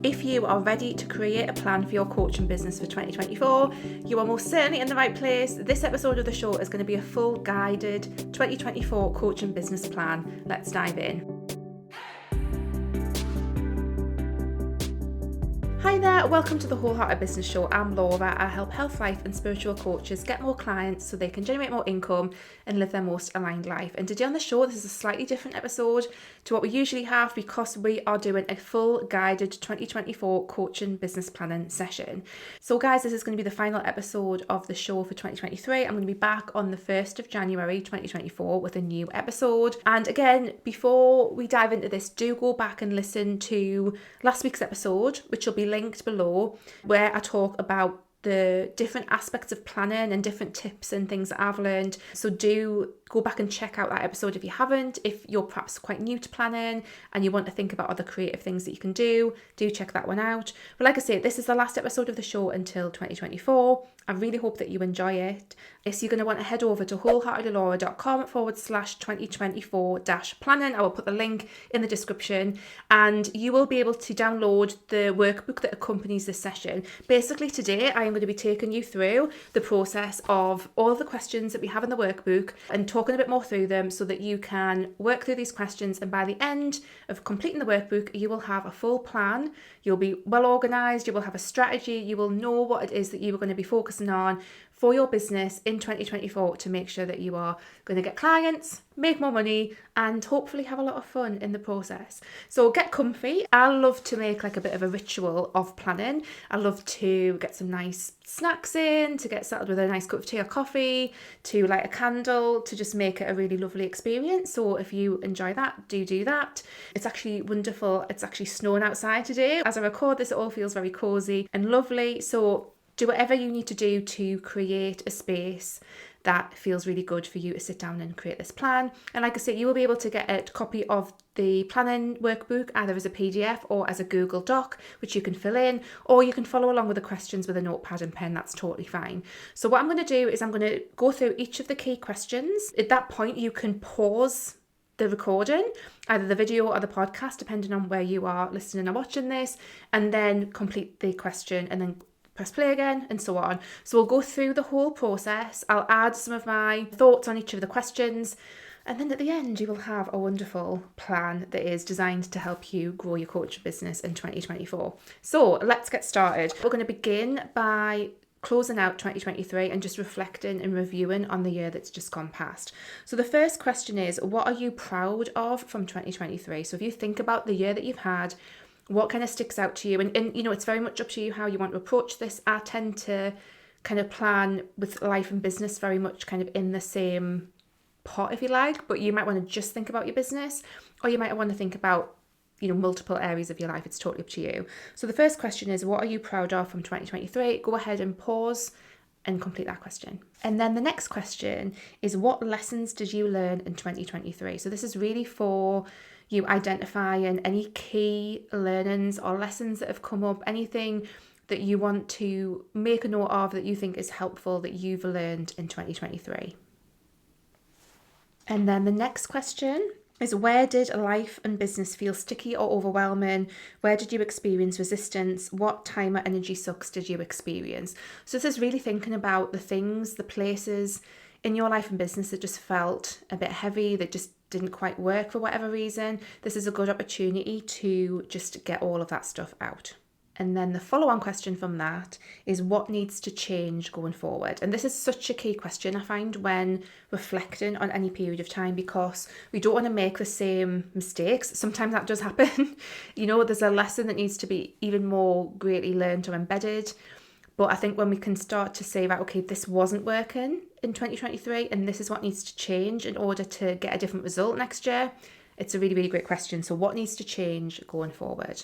If you are ready to create a plan for your coaching business for 2024, you are most certainly in the right place. This episode of the show is going to be a full guided 2024 coaching business plan. Let's dive in. Hi there, welcome to the Wholehearted Business Show. I'm Laura. I help health, life and spiritual coaches get more clients so they can generate more income and live their most aligned life. And today on the show, this is a slightly different episode to what we usually have because we are doing a full guided 2024 coaching business planning session. So guys, this is going to be the final episode of the show for 2023. I'm going to be back on the 1st of January 2024 with a new episode. And again, before we dive into this, do go back and listen to last week's episode, which will be linked below, where I talk about the different aspects of planning and different tips and things that I've learned. So do go back and check out that episode if you haven't. If you're perhaps quite new to planning and you want to think about other creative things that you can do check that one out. But like I say, this is the last episode of the show until 2024. I really hope that you enjoy it. So you're going to want to head over to wholeheartedlaura.com/2024-planning. I will put the link in the description and you will be able to download the workbook that accompanies this session. Basically today I am going to be taking you through the process of all of the questions that we have in the workbook and talking a bit more through them so that you can work through these questions, and by the end of completing the workbook you will have a full plan. You'll be well organised, you will have a strategy, you will know what it is that you are going to be focusing on for your business in 2024 to make sure that you are going to get clients, make more money and hopefully have a lot of fun in the process. So get comfy. I love to make like a bit of a ritual of planning. I love to get some nice snacks in, to get settled with a nice cup of tea or coffee, to light a candle, to just make it a really lovely experience. So if you enjoy that, do that. It's actually wonderful. It's actually snowing outside today. As I record this, it all feels very cozy and lovely. So do whatever you need to do to create a space that feels really good for you to sit down and create this plan. And like I said, you will be able to get a copy of the planning workbook either as a PDF or as a Google Doc, which you can fill in, or you can follow along with the questions with a notepad and pen. That's totally fine. So what I'm going to do is I'm going to go through each of the key questions. At that point, you can pause the recording, either the video or the podcast, depending on where you are listening or watching this, and then complete the question and then press play again and so on. So we'll go through the whole process. I'll add some of my thoughts on each of the questions. And then at the end, you will have a wonderful plan that is designed to help you grow your coaching business in 2024. So let's get started. We're going to begin by closing out 2023 and just reflecting and reviewing on the year that's just gone past. So the first question is, what are you proud of from 2023? So if you think about the year that you've had, what kind of sticks out to you? And you know, it's very much up to you how you want to approach this. I tend to kind of plan with life and business very much kind of in the same pot, if you like, but you might want to just think about your business, or you might want to think about, you know, multiple areas of your life. It's totally up to you. So the first question is, what are you proud of from 2023? Go ahead and pause and complete that question. And then the next question is, what lessons did you learn in 2023? So this is really for you identifying any key learnings or lessons that have come up, anything that you want to make a note of that you think is helpful that you've learned in 2023. And then the next question is, where did life and business feel sticky or overwhelming? Where did you experience resistance? What time or energy sucks did you experience? So this is really thinking about the things, the places in your life and business that just felt a bit heavy, that just didn't quite work for whatever reason. This is a good opportunity to just get all of that stuff out. And then the follow-on question from that is, what needs to change going forward? And this is such a key question, I find, when reflecting on any period of time, because we don't want to make the same mistakes. Sometimes that does happen. You know, there's a lesson that needs to be even more greatly learned or embedded. But I think when we can start to say, right, okay, this wasn't working in 2023 and this is what needs to change in order to get a different result next year, it's a really, really great question. So what needs to change going forward?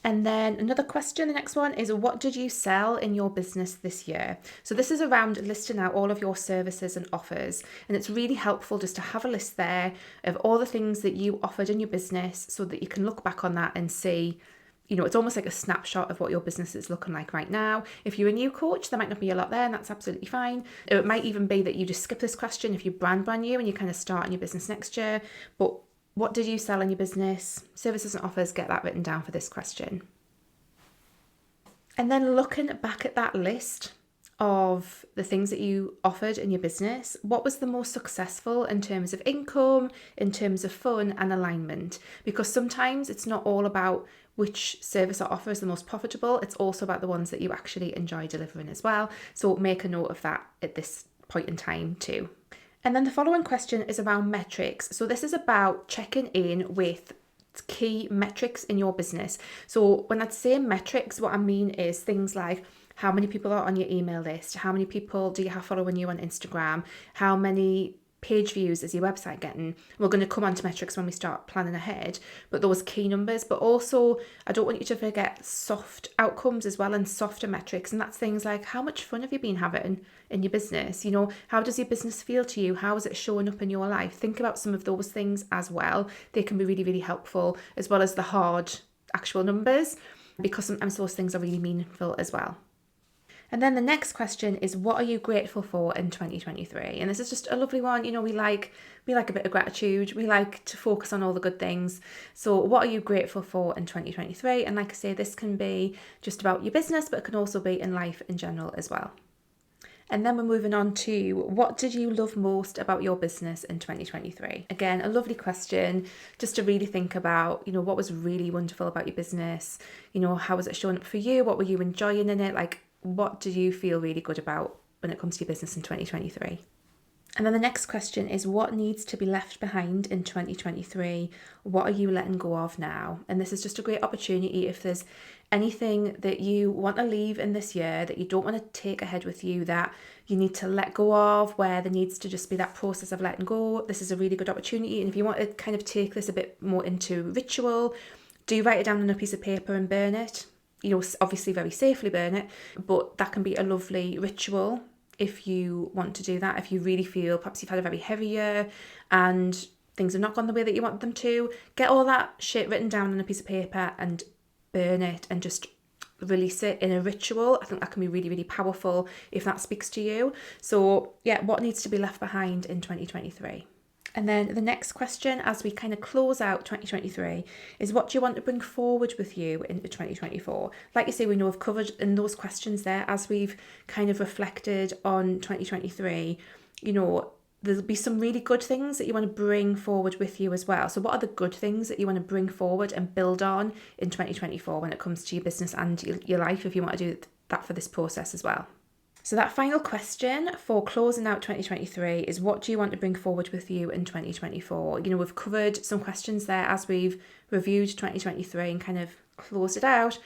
And then another question, the next one is, what did you sell in your business this year? So this is around listing out all of your services and offers. And it's really helpful just to have a list there of all the things that you offered in your business so that you can look back on that and see, you know, it's almost like a snapshot of what your business is looking like right now. If you're a new coach, there might not be a lot there, and that's absolutely fine. It might even be that you just skip this question if you're brand new and you kind of start in your business next year. But What did you sell in your business? Services and offers, get that written down for this question. And then looking back at that list of the things that you offered in your business, what was the most successful in terms of income, in terms of fun and alignment? Because sometimes it's not all about which service or offer is the most profitable, it's also about the ones that you actually enjoy delivering as well. So make a note of that at this point in time too. And then the following question is around metrics. So this is about checking in with key metrics in your business. So when I say metrics, what I mean is things like how many people are on your email list, how many people do you have following you on Instagram, how many page views is your website getting. We're going to come on to metrics when we start planning ahead, but those key numbers. But also, I don't want you to forget soft outcomes as well and softer metrics. And that's things like, how much fun have you been having in your business? How does your business feel to you? How is it showing up in your life? Think about some of those things as well. They can be really, really helpful, as well as the hard actual numbers, because sometimes those things are really meaningful as well. And then the next question is, what are you grateful for in 2023? And this is just a lovely one. We like a bit of gratitude. We like to focus on all the good things. So what are you grateful for in 2023? And like I say, this can be just about your business, but it can also be in life in general as well. And then we're moving on to, what did you love most about your business in 2023? Again, a lovely question just to really think about, what was really wonderful about your business? How was it showing up for you? What were you enjoying in it? What do you feel really good about when it comes to your business in 2023? And then the next question is, what needs to be left behind in 2023? What are you letting go of now? And this is just a great opportunity. If there's anything that you want to leave in this year that you don't want to take ahead with you, that you need to let go of, where there needs to just be that process of letting go, this is a really good opportunity. And if you want to kind of take this a bit more into ritual, do write it down on a piece of paper and burn it. Obviously very safely burn it, but that can be a lovely ritual if you want to do that. If you really feel perhaps you've had a very heavy year and things have not gone the way that you want them to, get all that shit written down on a piece of paper and burn it and just release it in a ritual. I think that can be really, really powerful if that speaks to you. So yeah, what needs to be left behind in 2023? And then the next question, as we kind of close out 2023, is, what do you want to bring forward with you into 2024? Like you say, we know we've covered in those questions there, as we've kind of reflected on 2023, there'll be some really good things that you want to bring forward with you as well. So what are the good things that you want to bring forward and build on in 2024 when it comes to your business and your life, if you want to do that for this process as well? So that final question for closing out 2023 is, what do you want to bring forward with you in 2024? We've covered some questions there as we've reviewed 2023 and kind of closed it out.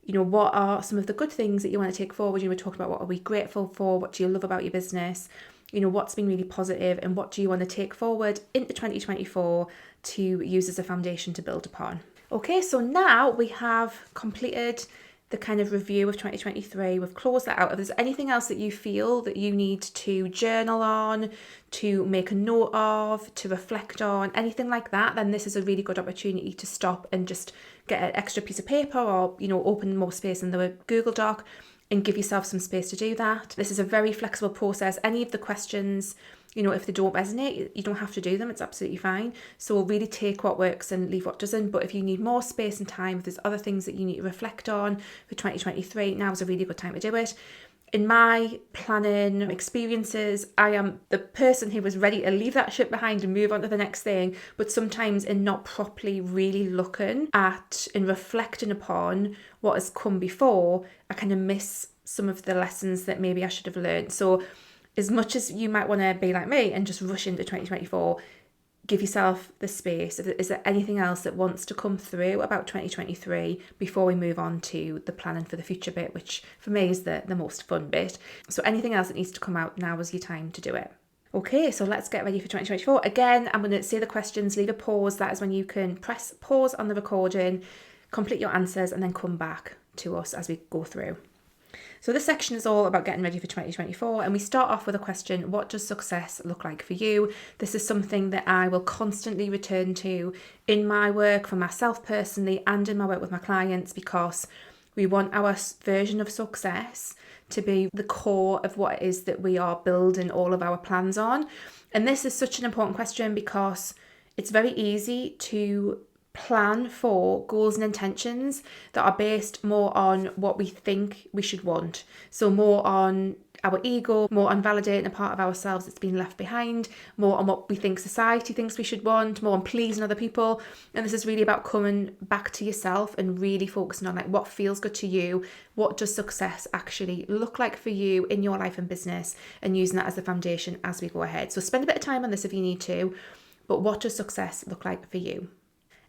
What are some of the good things that you want to take forward? We talked about, what are we grateful for? What do you love about your business? What's been really positive, and what do you want to take forward into 2024 to use as a foundation to build upon? Okay, so now we have completed the kind of review of 2023. We've closed that out. If there's anything else that you feel that you need to journal on, to make a note of, to reflect on, anything like that, then this is a really good opportunity to stop and just get an extra piece of paper, or open more space in the Google Doc and give yourself some space to do that. This is a very flexible process. Any of the questions, if they don't resonate, you don't have to do them. It's absolutely fine. So really take what works and leave what doesn't. But if you need more space and time, if there's other things that you need to reflect on for 2023, now is a really good time to do it. In my planning experiences, I am the person who was ready to leave that shit behind and move on to the next thing. But sometimes in not properly really looking at and reflecting upon what has come before, I kind of miss some of the lessons that maybe I should have learned. So as much as you might want to be like me and just rush into 2024, give yourself the space. Is there anything else that wants to come through about 2023 before we move on to the planning for the future bit, which for me is the most fun bit? So anything else that needs to come out, now is your time to do it. Okay, so let's get ready for 2024. Again, I'm going to say the questions, leave a pause. That is when you can press pause on the recording, complete your answers, and then come back to us as we go through. So this section is all about getting ready for 2024, and we start off with a question: what does success look like for you? This is something that I will constantly return to in my work, for myself personally, and in my work with my clients, because we want our version of success to be the core of what it is that we are building all of our plans on. And this is such an important question, because it's very easy to plan for goals and intentions that are based more on what we think we should want. So more on our ego, more on validating a part of ourselves that's been left behind, more on what we think society thinks we should want, more on pleasing other people. And this is really about coming back to yourself and really focusing on like what feels good to you, what does success actually look like for you in your life and business, and using that as the foundation as we go ahead. So spend a bit of time on this if you need to, but what does success look like for you?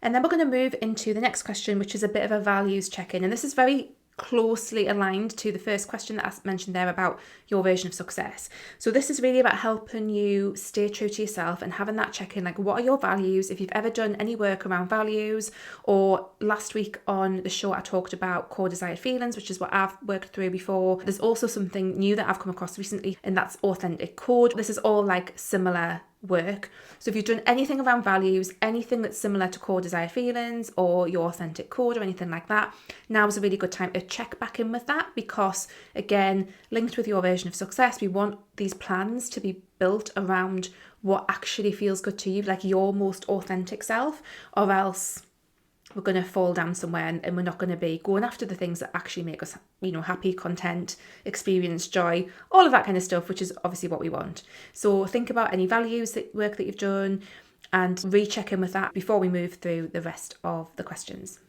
And then we're going to move into the next question, which is a bit of a values check-in. And this is very closely aligned to the first question that I mentioned there about your version of success. So this is really about helping you stay true to yourself and having that check-in, like what are your values? If you've ever done any work around values, or last week on the show I talked about core desired feelings, which is what I've worked through before. There's also something new that I've come across recently, and that's authentic code. This is all like similar work. So if you've done anything around values, anything that's similar to core desired feelings or your authentic code or anything like that, now is a really good time to check back in with that, because again, linked with your version of success, we want these plans to be built around what actually feels good to you, like your most authentic self, or else we're going to fall down somewhere and we're not going to be going after the things that actually make us, happy, content, experience joy, all of that kind of stuff, which is obviously what we want. So think about any values work that you've done and recheck in with that before we move through the rest of the questions.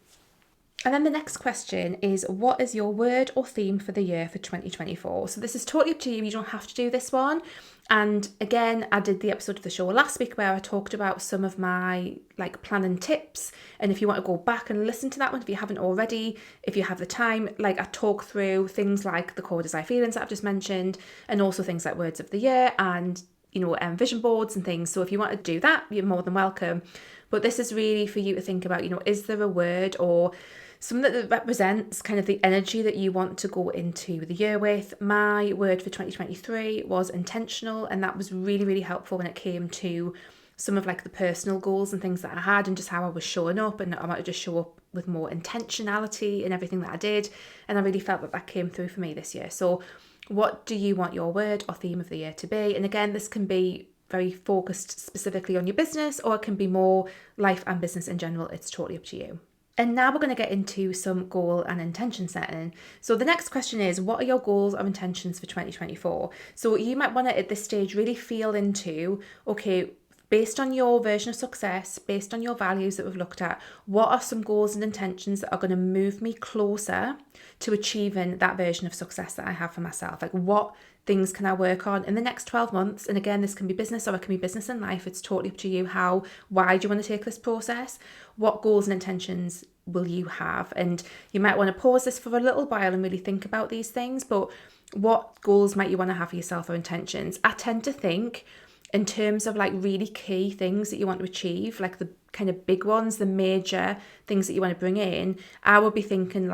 And then the next question is, what is your word or theme for the year for 2024? So this is totally up to you. You don't have to do this one. And again, I did the episode of the show last week where I talked about some of my planning tips. And if you want to go back and listen to that one, if you haven't already, if you have the time, I talk through things like the core desire feelings that I've just mentioned, and also things like words of the year and, vision boards and things. So if you want to do that, you're more than welcome. But this is really for you to think about, is there a word or something that represents kind of the energy that you want to go into the year with? My word for 2023 was intentional, and that was really, really helpful when it came to some of the personal goals and things that I had and just how I was showing up, and I wanted to show up with more intentionality in everything that I did, and I really felt that came through for me this year. So what do you want your word or theme of the year to be? And again, this can be very focused specifically on your business, or it can be more life and business in general. It's totally up to you. And now we're going to get into some goal and intention setting. So the next question is, what are your goals or intentions for 2024? So you might want to, at this stage, really feel into, okay, based on your version of success, based on your values that we've looked at, what are some goals and intentions that are going to move me closer to achieving that version of success that I have for myself? Like, what things can I work on in the next 12 months? And again, this can be business or it can be business and life. It's totally up to you how wide you want to take this process. What goals and intentions will you have? And you might want to pause this for a little while and really think about these things. But what goals might you want to have for yourself or intentions? I tend to think in terms of really key things that you want to achieve, like the kind of big ones, the major things that you want to bring in. I would be thinking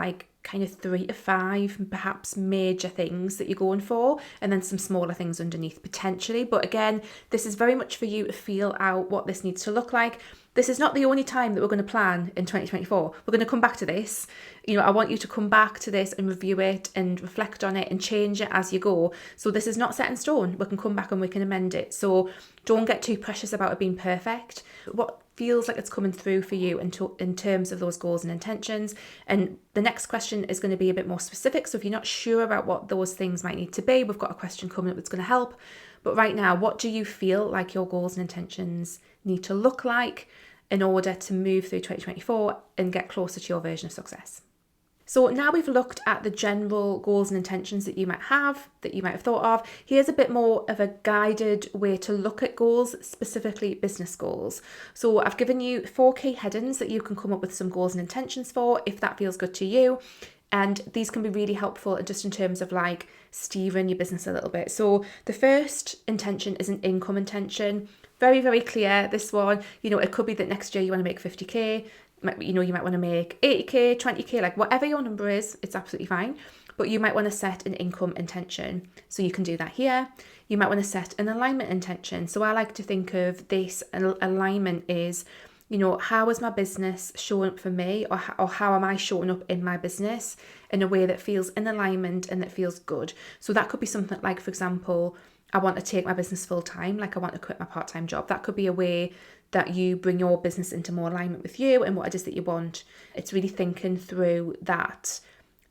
kind of 3 to 5 perhaps major things that you're going for, and then some smaller things underneath potentially. But again, this is very much for you to feel out what this needs to look like. This is not the only time that we're going to plan in 2024. We're going to come back to this. I want you to come back to this and review it and reflect on it and change it as you go. So this is not set in stone. We can come back and we can amend it. So don't get too precious about it being perfect. What feels like it's coming through for you in terms of those goals and intentions. And the next question is going to be a bit more specific. So if you're not sure about what those things might need to be, we've got a question coming up that's going to help. But right now, what do you feel like your goals and intentions need to look like in order to move through 2024 and get closer to your version of success? So now we've looked at the general goals and intentions that you might have thought of. Here's a bit more of a guided way to look at goals, specifically business goals. So I've given you 4 key headings that you can come up with some goals and intentions for, if that feels good to you. And these can be really helpful just in terms of steering your business a little bit. So the first intention is an income intention. Very, very clear, this one. It could be that next year you want to make 50k. You might want to make 80k, 20k, whatever your number is, it's absolutely fine. But you might want to set an income intention. So you can do that here. You might want to set an alignment intention. So I like to think of this alignment is, how is my business showing up for me, or how am I showing up in my business in a way that feels in alignment and that feels good? So that could be something like, for example, I want to take my business full time, I want to quit my part-time job. That could be a way that you bring your business into more alignment with you and what it is that you want. It's really thinking through that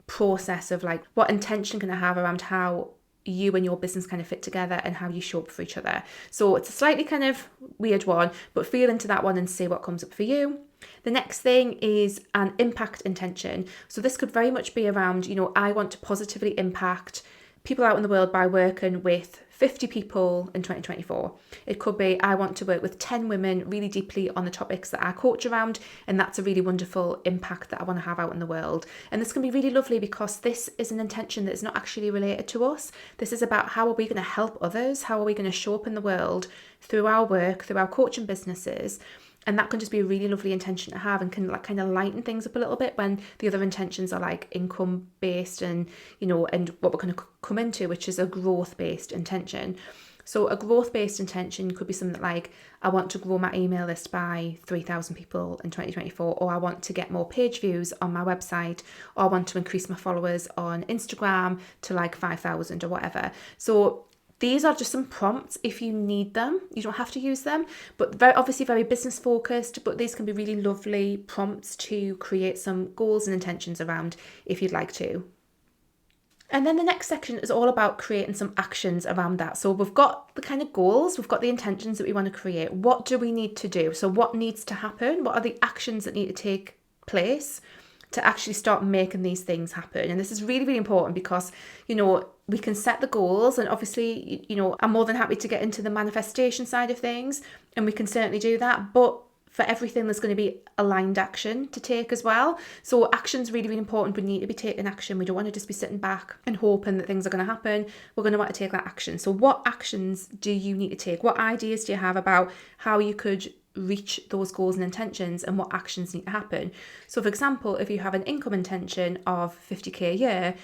process of like, what intention can I have around how you and your business kind of fit together and how you show up for each other. So it's a slightly kind of weird one, but feel into that one and see what comes up for you. The next thing is an impact intention. So this could very much be around, I want to positively impact people out in the world by working with 50 people in 2024. It could be, I want to work with 10 women really deeply on the topics that I coach around, and that's a really wonderful impact that I want to have out in the world. And this can be really lovely because this is an intention that is not actually related to us. This is about how are we going to help others? How are we going to show up in the world through our work, through our coaching businesses? And that can just be a really lovely intention to have and can like kind of lighten things up a little bit when the other intentions are like income based and, and what we're going to come into, which is a growth based intention. So a growth based intention could be something like, I want to grow my email list by 3,000 people in 2024, or I want to get more page views on my website, or I want to increase my followers on Instagram to like 5,000 or whatever. So these are just some prompts if you need them. You don't have to use them, but very business focused, but these can be really lovely prompts to create some goals and intentions around if you'd like to. And then the next section is all about creating some actions around that. So we've got the kind of goals, we've got the intentions that we want to create. What do we need to do? So what needs to happen? What are the actions that need to take place to actually start making these things happen? And this is really, really important because, we can set the goals, and obviously, I'm more than happy to get into the manifestation side of things, and we can certainly do that. But for everything, there's going to be aligned action to take as well. So action's really, really important. We need to be taking action. We don't want to just be sitting back and hoping that things are going to happen. We're going to want to take that action. So what actions do you need to take? What ideas do you have about how you could reach those goals and intentions, and what actions need to happen? So for example, if you have an income intention of 50k a year,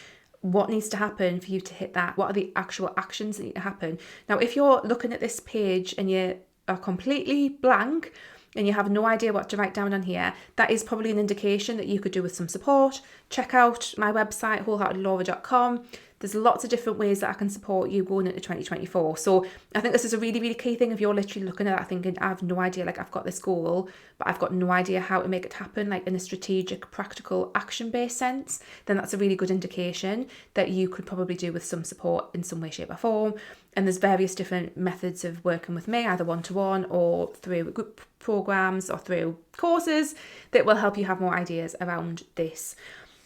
what needs to happen for you to hit that? What are the actual actions that need to happen? Now, if you're looking at this page and you are completely blank and you have no idea what to write down on here, that is probably an indication that you could do with some support. Check out my website, wholeheartedlaura.com. There's lots of different ways that I can support you going into 2024. So I think this is a really, really key thing. If you're literally looking at that thinking, I have no idea, like I've got this goal, but I've got no idea how to make it happen, like in a strategic, practical, action-based sense, then that's a really good indication that you could probably do with some support in some way, shape or form. And there's various different methods of working with me, either one-to-one or through group programs or through courses that will help you have more ideas around this.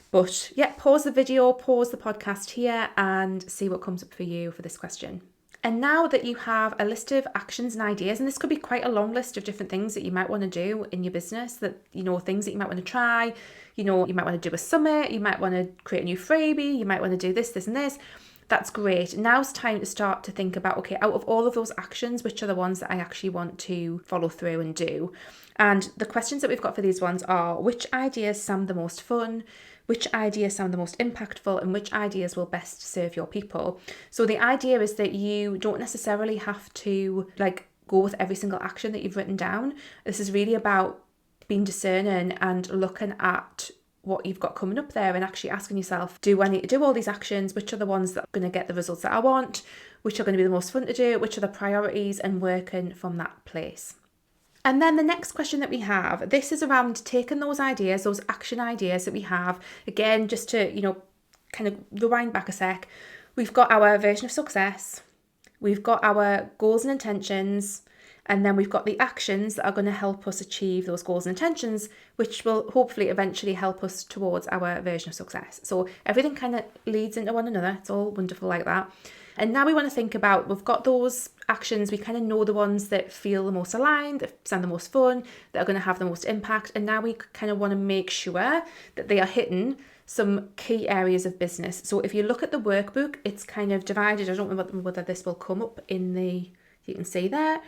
But yeah, pause the video, pause the podcast here and see what comes up for you for this question. And now that you have a list of actions and ideas, and this could be quite a long list of different things that you might want to do in your business, that, things that you might want to try, you might want to do a summit, you might want to create a new freebie, you might want to do this, this and this. That's great. Now it's time to start to think about, okay, out of all of those actions, which are the ones that I actually want to follow through and do? And the questions that we've got for these ones are, which ideas sound the most fun? Which ideas sound the most impactful, and which ideas will best serve your people? So the idea is that you don't necessarily have to go with every single action that you've written down. This is really about being discerning and looking at what you've got coming up there and actually asking yourself, do I need to do all these actions? Which are the ones that are going to get the results that I want? Which are going to be the most fun to do? Which are the priorities? And working from that place. And then the next question that we have, this is around taking those ideas, those action ideas that we have. Again, just to, kind of rewind back a sec. We've got our version of success. We've got our goals and intentions. And then we've got the actions that are going to help us achieve those goals and intentions, which will hopefully eventually help us towards our version of success. So everything kind of leads into one another. It's all wonderful like that. And now we want to think about, we've got those actions, we kind of know the ones that feel the most aligned, that sound the most fun, that are going to have the most impact. And now we kind of want to make sure that they are hitting some key areas of business. So if you look at the workbook, it's kind of divided. I don't know whether this will come up in the, you can see there.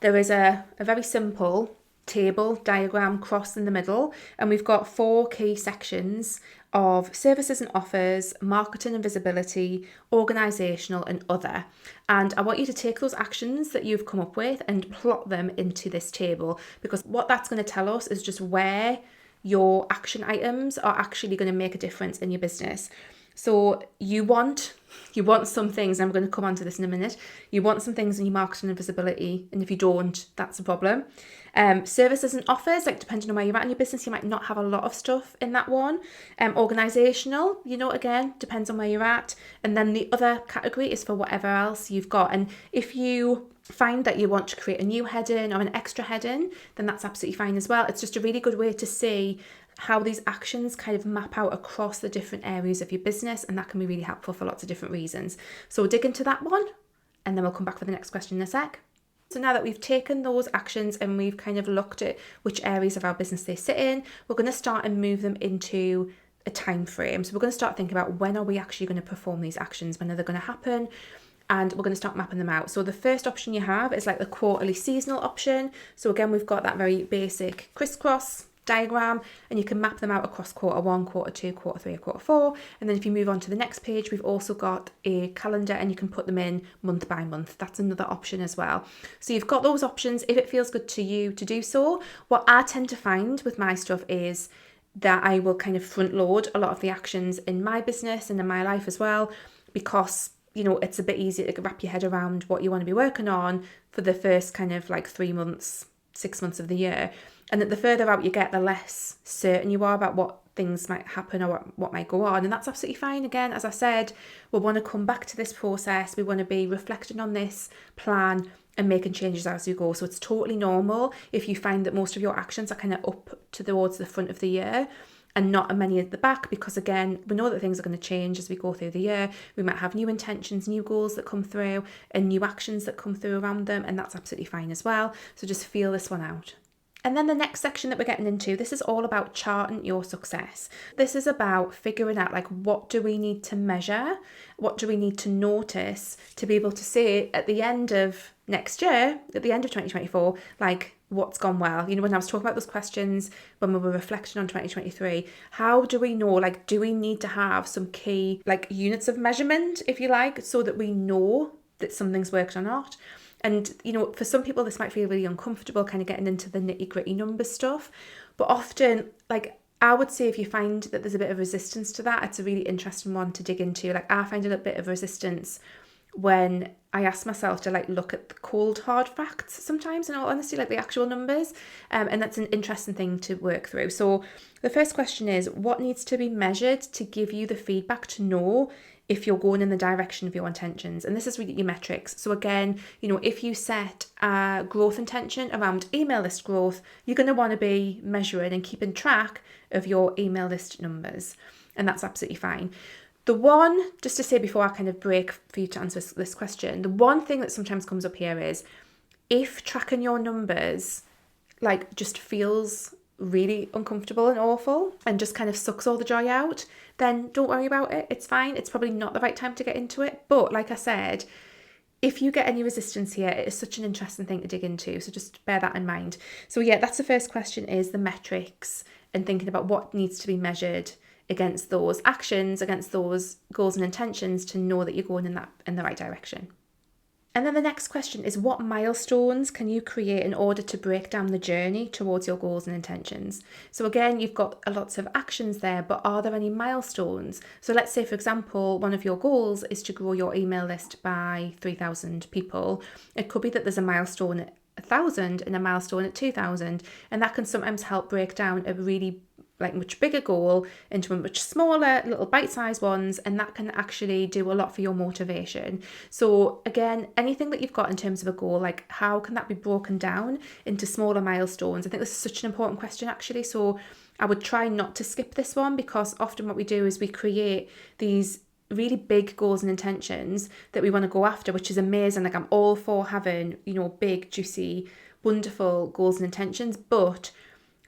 There is a very simple table diagram cross in the middle, and we've got 4 key sections of services and offers, marketing and visibility, organisational and other. And I want you to take those actions that you've come up with and plot them into this table, because what that's going to tell us is just where your action items are actually going to make a difference in your business. So you want some things, I'm going to come on to this in a minute. You want some things in your marketing and visibility, and if you don't, that's a problem. Services and offers, like depending on where you're at in your business, you might not have a lot of stuff in that one. Organizational, again, depends on where you're at. And then the other category is for whatever else you've got. And if you find that you want to create a new heading or an extra heading, then that's absolutely fine as well. It's just a really good way to see how these actions kind of map out across the different areas of your business, and that can be really helpful for lots of different reasons. So we'll dig into that one, and then we'll come back for the next question in a sec. So now that we've taken those actions and we've kind of looked at which areas of our business they sit in, we're going to start and move them into a time frame. So we're going to start thinking about when are we actually going to perform these actions, when are they going to happen, and we're going to start mapping them out. So the first option you have is like the quarterly seasonal option. So again, we've got that very basic crisscross diagram, and you can map them out across quarter 1, quarter 2, quarter 3, or quarter 4. And then if you move on to the next page, we've also got a calendar, and you can put them in month by month. That's another option as well. So you've got those options if it feels good to you to do so. What I tend to find with my stuff is that I will kind of front load a lot of the actions in my business and in my life as well, because it's a bit easier to wrap your head around what you want to be working on for the first kind of like 3 months, 6 months of the year. And that the further out you get, the less certain you are about what things might happen or what might go on. And that's absolutely fine. Again, as I said, we want to come back to this process. We want to be reflecting on this plan and making changes as we go. So it's totally normal if you find that most of your actions are kind of up towards the front of the year and not many at the back, because again, we know that things are going to change as we go through the year. We might have new intentions, new goals that come through, and new actions that come through around them, and that's absolutely fine as well. So just feel this one out. And then the next section that we're getting into, this is all about charting your success. This is about figuring out, like, what do we need to measure? What do we need to notice to be able to say at the end of next year, at the end of 2024, like, what's gone well? When I was talking about those questions, when we were reflecting on 2023, how do we know, like, do we need to have some key, like, units of measurement, if you like, so that we know that something's worked or not? And, for some people, this might feel really uncomfortable, kind of getting into the nitty gritty numbers stuff. But often, like, I would say if you find that there's a bit of resistance to that, it's a really interesting one to dig into. Like, I find a little bit of resistance when I ask myself to, like, look at the cold, hard facts sometimes, in all honesty, like the actual numbers. And that's an interesting thing to work through. So the first question is, what needs to be measured to give you the feedback to know if you're going in the direction of your intentions? And this is really your metrics. So again, if you set a growth intention around email list growth, you're going to want to be measuring and keeping track of your email list numbers. And that's absolutely fine. The one, just to say before I kind of break for you to answer this question, the one thing that sometimes comes up here is if tracking your numbers, like, just feels really uncomfortable and awful and just kind of sucks all the joy out, then don't worry about it. It's fine. It's probably not the right time to get into it. But like I said, if you get any resistance here, it is such an interesting thing to dig into. So just bear that in mind. So yeah, that's the first question, is the metrics and thinking about what needs to be measured against those actions, against those goals and intentions, to know that you're going in the right direction. And then the next question is, what milestones can you create in order to break down the journey towards your goals and intentions? So again, you've got lots of actions there, but are there any milestones? So let's say, for example, one of your goals is to grow your email list by 3,000 people. It could be that there's a milestone at 1,000 and a milestone at 2,000, and that can sometimes help break down a really much bigger goal into a much smaller little bite-sized ones, and that can actually do a lot for your motivation. So again, anything that you've got in terms of a goal, like, how can that be broken down into smaller milestones? I think this is such an important question, actually. So I would try not to skip this one, because often what we do is we create these really big goals and intentions that we want to go after, which is amazing. Like, I'm all for having, big, juicy, wonderful goals and intentions, but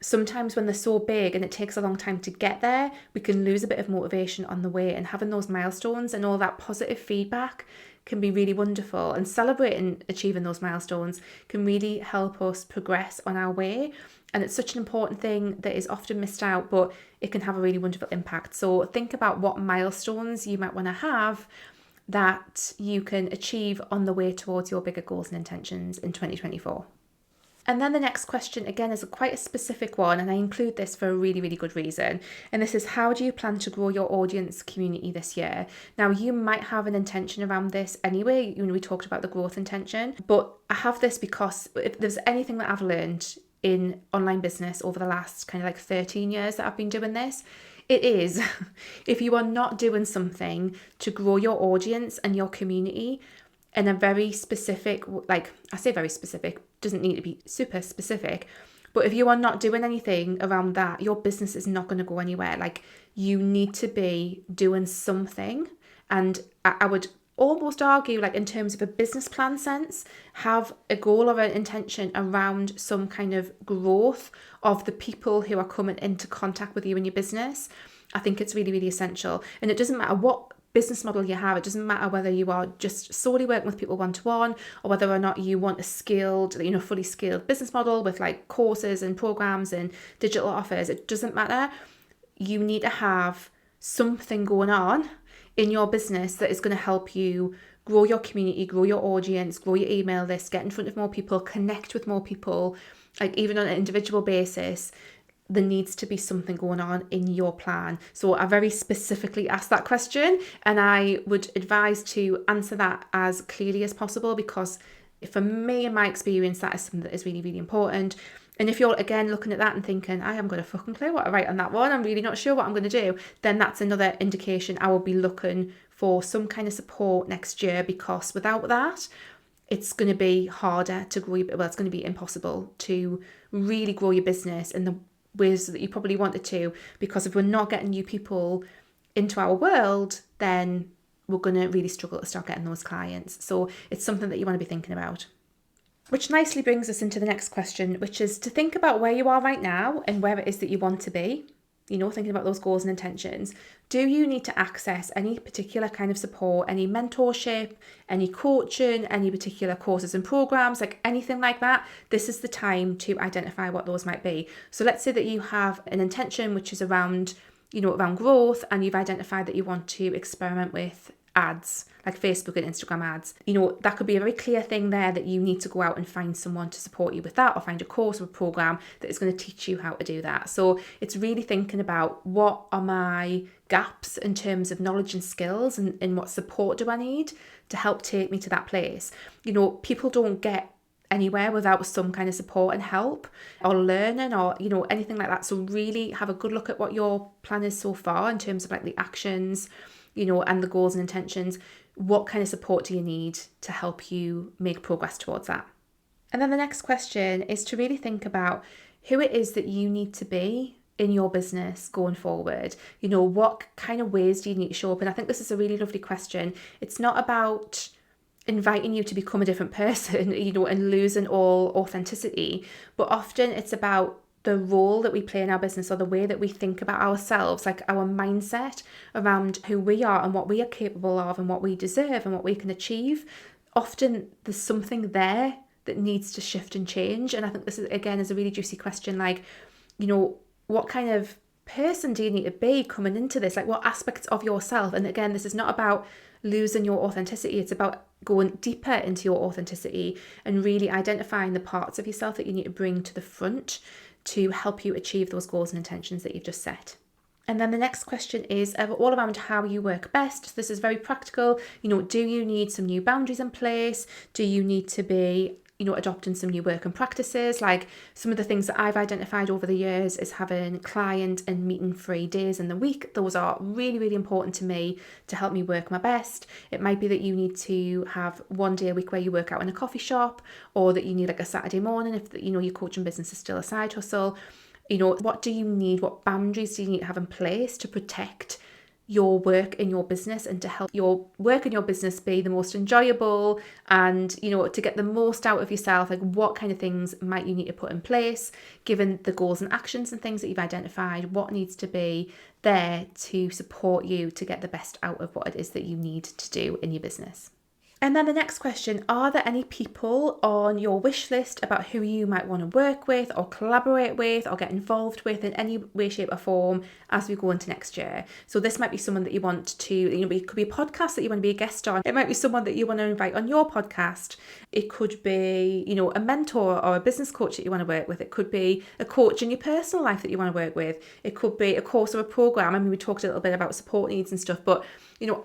sometimes when they're so big and it takes a long time to get there, we can lose a bit of motivation on the way. And having those milestones and all that positive feedback can be really wonderful. And celebrating achieving those milestones can really help us progress on our way. And it's such an important thing that is often missed out, but it can have a really wonderful impact. So think about what milestones you might want to have that you can achieve on the way towards your bigger goals and intentions in 2024. And then the next question, again, is quite a specific one, and I include this for a really, really good reason. And this is, how do you plan to grow your audience community this year? Now, you might have an intention around this anyway. We talked about the growth intention, but I have this because if there's anything that I've learned in online business over the last kind of like 13 years that I've been doing this, it is if you are not doing something to grow your audience and your community in a very specific, like I say very specific, doesn't need to be super specific, but if you are not doing anything around that, your business is not going to go anywhere. Like, you need to be doing something. And I would almost argue, like in terms of a business plan sense, have a goal or an intention around some kind of growth of the people who are coming into contact with you in your business. I think it's really, really essential. And it doesn't matter what business model you have. It doesn't matter whether you are just solely working with people one-to-one, or whether or not you want a skilled, fully skilled business model with like courses and programs and digital offers. It doesn't matter. You need to have something going on in your business that is going to help you grow your community, grow your audience, grow your email list, get in front of more people, connect with more people, like even on an individual basis. There needs to be something going on in your plan. So I very specifically asked that question, and I would advise to answer that as clearly as possible, because for me, in my experience, that is something that is really, really important. And if you're, again, looking at that and thinking, I haven't got a fucking clue what to write on that one, I'm really not sure what I'm going to do, then that's another indication I will be looking for some kind of support next year, because without that, it's going to be harder to grow. Well, it's going to be impossible to really grow your business in the ways that you probably wanted to, because if we're not getting new people into our world, then we're going to really struggle to start getting those clients. So it's something that you want to be thinking about. Which nicely brings us into the next question, which is to think about where you are right now and where it is that you want to be. Thinking about those goals and intentions. Do you need to access any particular kind of support, any mentorship, any coaching, any particular courses and programs, like anything like that? This is the time to identify what those might be. So let's say that you have an intention which is around growth, and you've identified that you want to experiment with ads, like Facebook and Instagram ads. That could be a very clear thing there, that you need to go out and find someone to support you with that, or find a course or a program that is going to teach you how to do that. So it's really thinking about, what are my gaps in terms of knowledge and skills, and what support do I need to help take me to that place? People don't get anywhere without some kind of support and help, or learning, or anything like that. So really have a good look at what your plan is so far in terms of like the actions, and the goals and intentions. What kind of support do you need to help you make progress towards that? And then the next question is to really think about who it is that you need to be in your business going forward. What kind of ways do you need to show up? And I think this is a really lovely question. It's not about inviting you to become a different person, and losing all authenticity, but often it's about the role that we play in our business, or the way that we think about ourselves, like our mindset around who we are and what we are capable of and what we deserve and what we can achieve. Often there's something there that needs to shift and change. And I think this is, again, is a really juicy question. Like, what kind of person do you need to be coming into this? Like, what aspects of yourself? And again, this is not about losing your authenticity. It's about going deeper into your authenticity and really identifying the parts of yourself that you need to bring to the front to help you achieve those goals and intentions that you've just set. And then the next question is all around how you work best. This is very practical. Do you need some new boundaries in place? Do you need to be adopting some new working practices? Like, some of the things that I've identified over the years is having client and meeting free days in the week. Those are really, really important to me to help me work my best. It might be that you need to have one day a week where you work out in a coffee shop, or that you need like a Saturday morning if your coaching business is still a side hustle. What do you need? What boundaries do you need to have in place to protect your work in your business, and to help your work in your business be the most enjoyable, and to get the most out of yourself? Like, what kind of things might you need to put in place given the goals and actions and things that you've identified? What needs to be there to support you to get the best out of what it is that you need to do in your business? And then the next question, are there any people on your wish list about who you might want to work with or collaborate with or get involved with in any way, shape or form as we go into next year? So this might be someone that you want to, it could be a podcast that you want to be a guest on. It might be someone that you want to invite on your podcast. It could be, a mentor or a business coach that you want to work with. It could be a coach in your personal life that you want to work with. It could be a course or a program. I mean, we talked a little bit about support needs and stuff, but,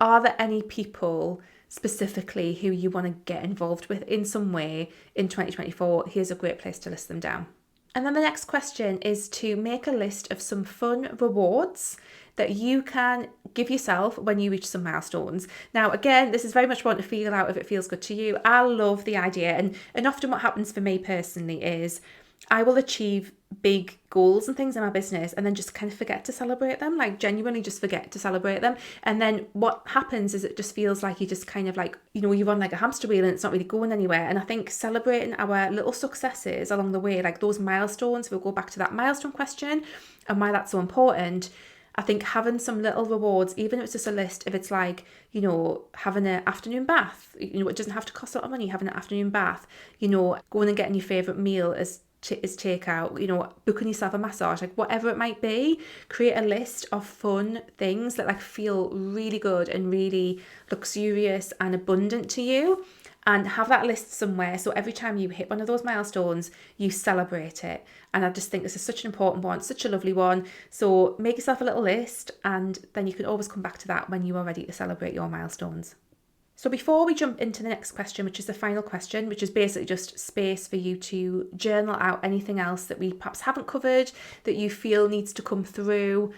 are there any people specifically who you want to get involved with in some way in 2024, here's a great place to list them down. And then the next question is to make a list of some fun rewards that you can give yourself when you reach some milestones. Now, again, this is very much one to feel out if it feels good to you. I love the idea. And often what happens for me personally is I will achieve big goals and things in my business and then just kind of forget to celebrate them, like genuinely just forget to celebrate them. And then what happens is it just feels like you just kind of like, you run like a hamster wheel and it's not really going anywhere. And I think celebrating our little successes along the way, like those milestones, we'll go back to that milestone question and why that's so important. I think having some little rewards, even if it's just a list, if it's like, having an afternoon bath, it doesn't have to cost a lot of money, having an afternoon bath, going and getting your favourite meal is takeout, booking yourself a massage, like whatever it might be, create a list of fun things that like feel really good and really luxurious and abundant to you, and have that list somewhere so every time you hit one of those milestones you celebrate it. And I just think this is such an important one, such a lovely one. So make yourself a little list and then you can always come back to that when you are ready to celebrate your milestones. So before we jump into the next question, which is the final question, which is basically just space for you to journal out anything else that we perhaps haven't covered that you feel needs to come through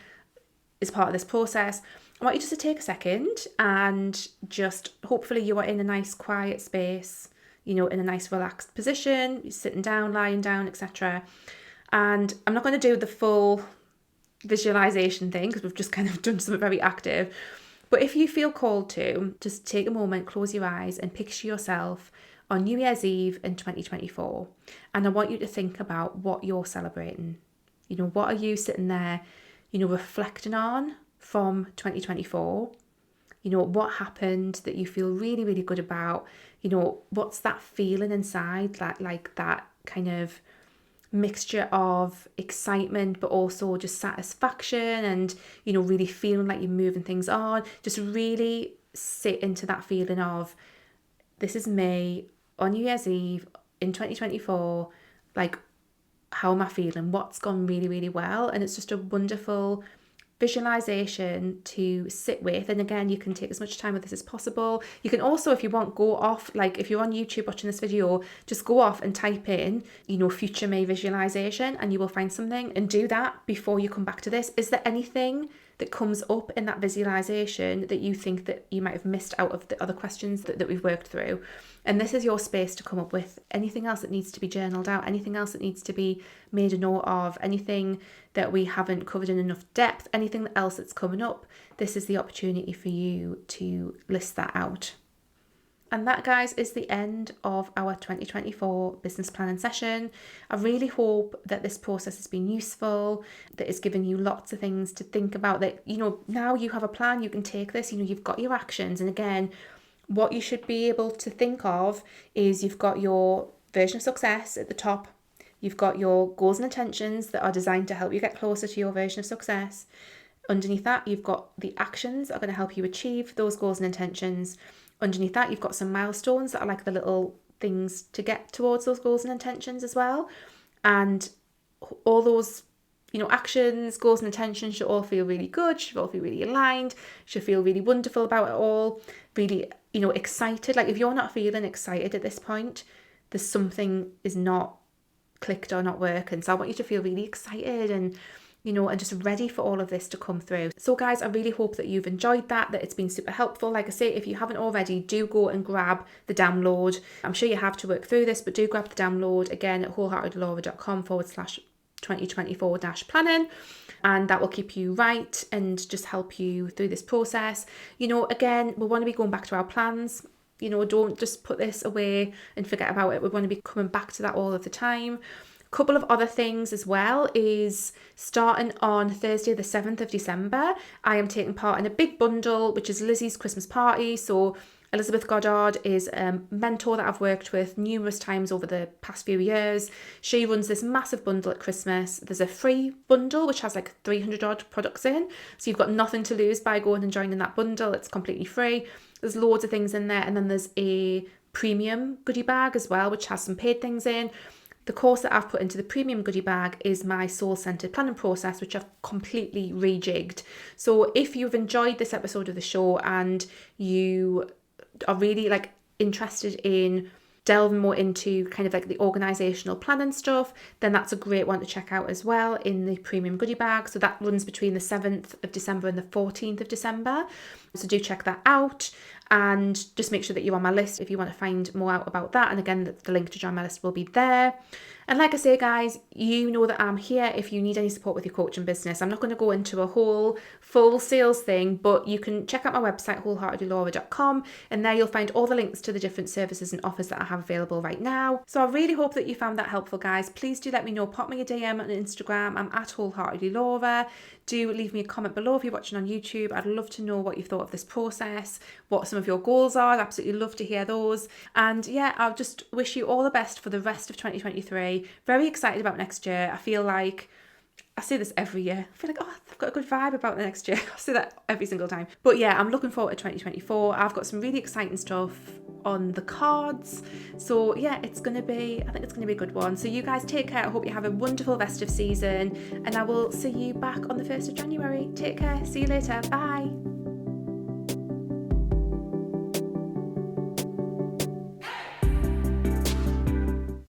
as part of this process, I want you just to take a second and just hopefully you are in a nice quiet space, in a nice relaxed position, you're sitting down, lying down, etc. And I'm not going to do the full visualization thing because we've just kind of done something very active. But if you feel called to, just take a moment, close your eyes and picture yourself on New Year's Eve in 2024. And I want you to think about what you're celebrating. What are you sitting there, reflecting on from 2024? What happened that you feel really, really good about? What's that feeling inside, like that kind of mixture of excitement but also just satisfaction and really feeling like you're moving things on. Just really sit into that feeling of, this is me on New Year's Eve in 2024, like how am I feeling, what's gone really, really well. And it's just a wonderful visualization to sit with. And again, you can take as much time with this as possible. You can also, if you want, go off, like if you're on YouTube watching this video, just go off and type in, future me visualization, and you will find something, and do that before you come back to this. Is there anything that comes up in that visualization that you think that you might have missed out of the other questions that we've worked through? And this is your space to come up with anything else that needs to be journaled out, anything else that needs to be made a note of, anything that we haven't covered in enough depth, anything else that's coming up. This is the opportunity for you to list that out. And that, guys, is the end of our 2024 business planning session. I really hope that this process has been useful, that it's given you lots of things to think about, that, now you have a plan, you can take this, you've got your actions. And again, what you should be able to think of is you've got your version of success at the top. You've got your goals and intentions that are designed to help you get closer to your version of success. Underneath that, you've got the actions that are going to help you achieve those goals and intentions. Underneath that, you've got some milestones that are like the little things to get towards those goals and intentions as well. And all those, actions, goals and intentions should all feel really good, should all feel really aligned, should feel really wonderful about it all, really, excited. Like if you're not feeling excited at this point, there's something is not clicked or not working. So I want you to feel really excited and just ready for all of this to come through. So guys, I really hope that you've enjoyed that it's been super helpful. Like I say, if you haven't already, do go and grab the download. I'm sure you have to work through this, but do grab the download again at wholeheartedlaura.com/2024-planning. And that will keep you right and just help you through this process. Again, we want to be going back to our plans. Don't just put this away and forget about it. We want to be coming back to that all of the time. Couple of other things as well is starting on Thursday the 7th of December, I am taking part in a big bundle, which is Lizzie's Christmas party. So Elizabeth Goddard is a mentor that I've worked with numerous times over the past few years. She runs this massive bundle at Christmas. There's a free bundle which has like 300 odd products in, so you've got nothing to lose by going and joining that bundle. It's completely free. There's loads of things in there, and then there's a premium goodie bag as well, which has some paid things in. The course that I've put into the premium goodie bag is my soul-centered planning process, which I've completely rejigged. So if you've enjoyed this episode of the show and you are really like interested in delving more into kind of like the organizational planning stuff, then that's a great one to check out as well in the premium goodie bag. So that runs between the 7th of December and the 14th of December. So do check that out, and just make sure that you're on my list if you want to find more out about that. And again, the link to join my list will be there. And like I say, guys, you know that I'm here if you need any support with your coaching business. I'm not going to go into a whole full sales thing, but you can check out my website, wholeheartedlylaura.com, and there you'll find all the links to the different services and offers that I have available right now. So I really hope that you found that helpful, guys. Please do let me know. Pop me a DM on Instagram. I'm at wholeheartedlylaura. Do leave me a comment below if you're watching on YouTube. I'd love to know what you thought of this process, what some of your goals are. I'd absolutely love to hear those. And yeah, I'll just wish you all the best for the rest of 2023. Very excited about next year. I feel like, I say this every year, I feel like, oh, I've got a good vibe about the next year. I say that every single time. But yeah, I'm looking forward to 2024. I've got some really exciting stuff on the cards. So yeah, I think it's going to be a good one. So you guys take care. I hope you have a wonderful festive season, and I will see you back on the 1st of January. Take care. See you later. Bye.